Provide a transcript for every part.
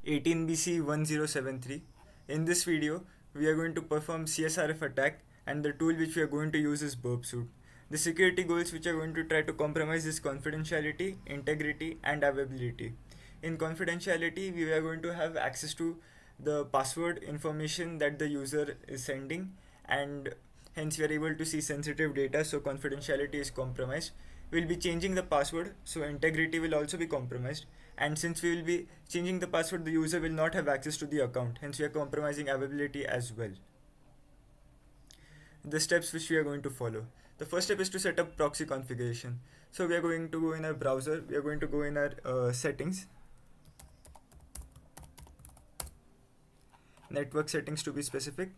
18BC 1073. In this video, we are going to perform CSRF attack, and the tool which we are going to use is Burpsuite. The security goals which are going to try to compromise is confidentiality, integrity, and availability. In confidentiality, we are going to have access to the password information that the user is sending, and hence we are able to see sensitive data, so confidentiality is compromised. We'll be changing the password, so integrity will also be compromised, and since we will be changing the password, the user will not have access to the account, hence we are compromising availability as well. The steps which we are going to follow: the first step is to set up proxy configuration. So we are going to go in our browser, we are going to go in our settings, network settings to be specific.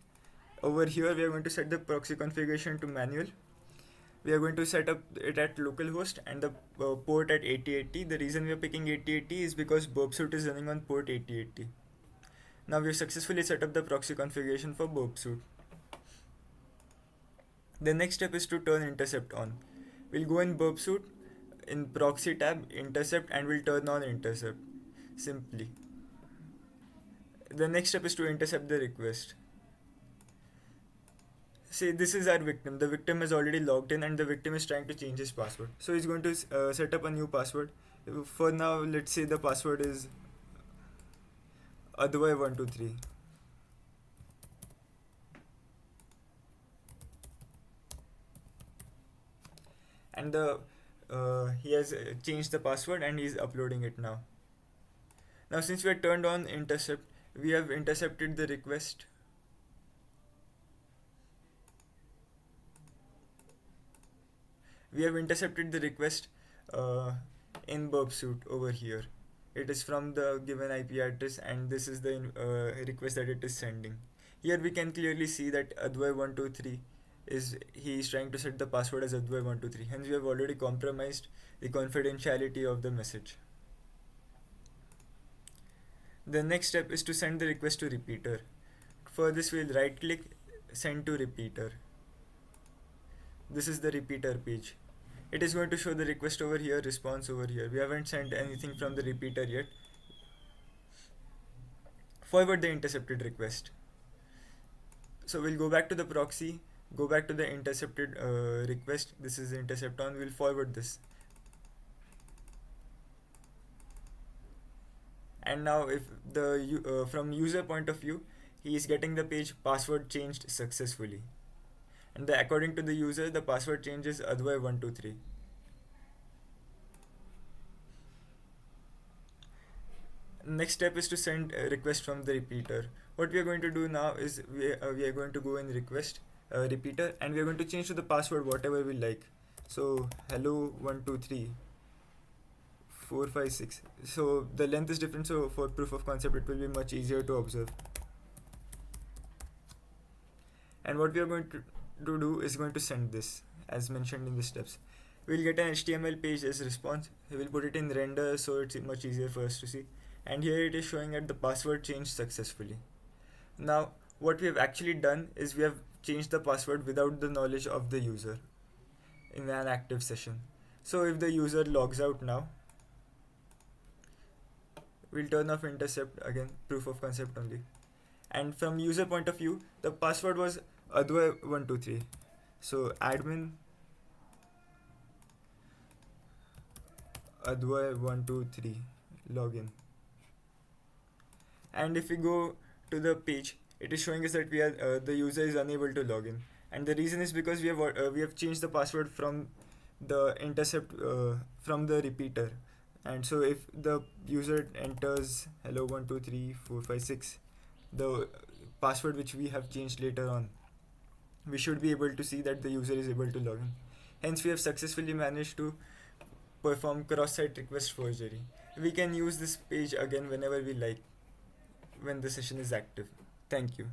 Over here we are going to set the proxy configuration to manual. We are going to set up it at localhost and the port at 8080. The reason we are picking 8080 is because Burpsuite is running on port 8080. Now we have successfully set up the proxy configuration for Burpsuite. The next step is to turn intercept on. We'll go in Burpsuite, in proxy tab, intercept, and we'll turn on intercept simply. The next step is to intercept the request. Say this is our victim. The victim has already logged in and the victim is trying to change his password. So he's going to set up a new password. For now, let's say the password is Advay123. And he has changed the password and he's uploading it now. Now since we have turned on intercept, we have intercepted the request. We have intercepted the request in Burpsuite over here. It is from the given IP address and this is the request that it is sending. Here we can clearly see that Advay123 he is trying to set the password as Advay123. Hence we have already compromised the confidentiality of the message. The next step is to send the request to repeater. For this we'll right click, send to repeater. This is the repeater page. It is going to show the request over here, response over here. We haven't sent anything from the repeater yet. Forward the intercepted request. So we'll go back to the proxy, go back to the intercepted request. This is the intercept on. We'll forward this. And now if the from user point of view, he is getting the page password changed successfully. And according to the user, the password change is Advay123. Next step is to send a request from the repeater. What we are going to do now is we are going to go in request repeater and we are going to change to the password whatever we like. So hello123 456. So the length is different, so for proof of concept it will be much easier to observe. And what we are going to do is going to send this as mentioned in the steps. We'll get an HTML page as response. We will put it in render so it's much easier for us to see. And here it is showing that the password changed successfully. Now what we have actually done is we have changed the password without the knowledge of the user in an active session. So if the user logs out now, we'll turn off intercept again, proof of concept only. And from user point of view, the password was Advay123. So admin Advay123 login. And if we go to the page, it is showing us that the user is unable to log in. And the reason is because we have changed the password from the intercept from the repeater. And so if the user enters hello123 456, the password which we have changed later on, we should be able to see that the user is able to log in. Hence we have successfully managed to perform cross-site request forgery. We can use this page again whenever we like when the session is active. Thank you.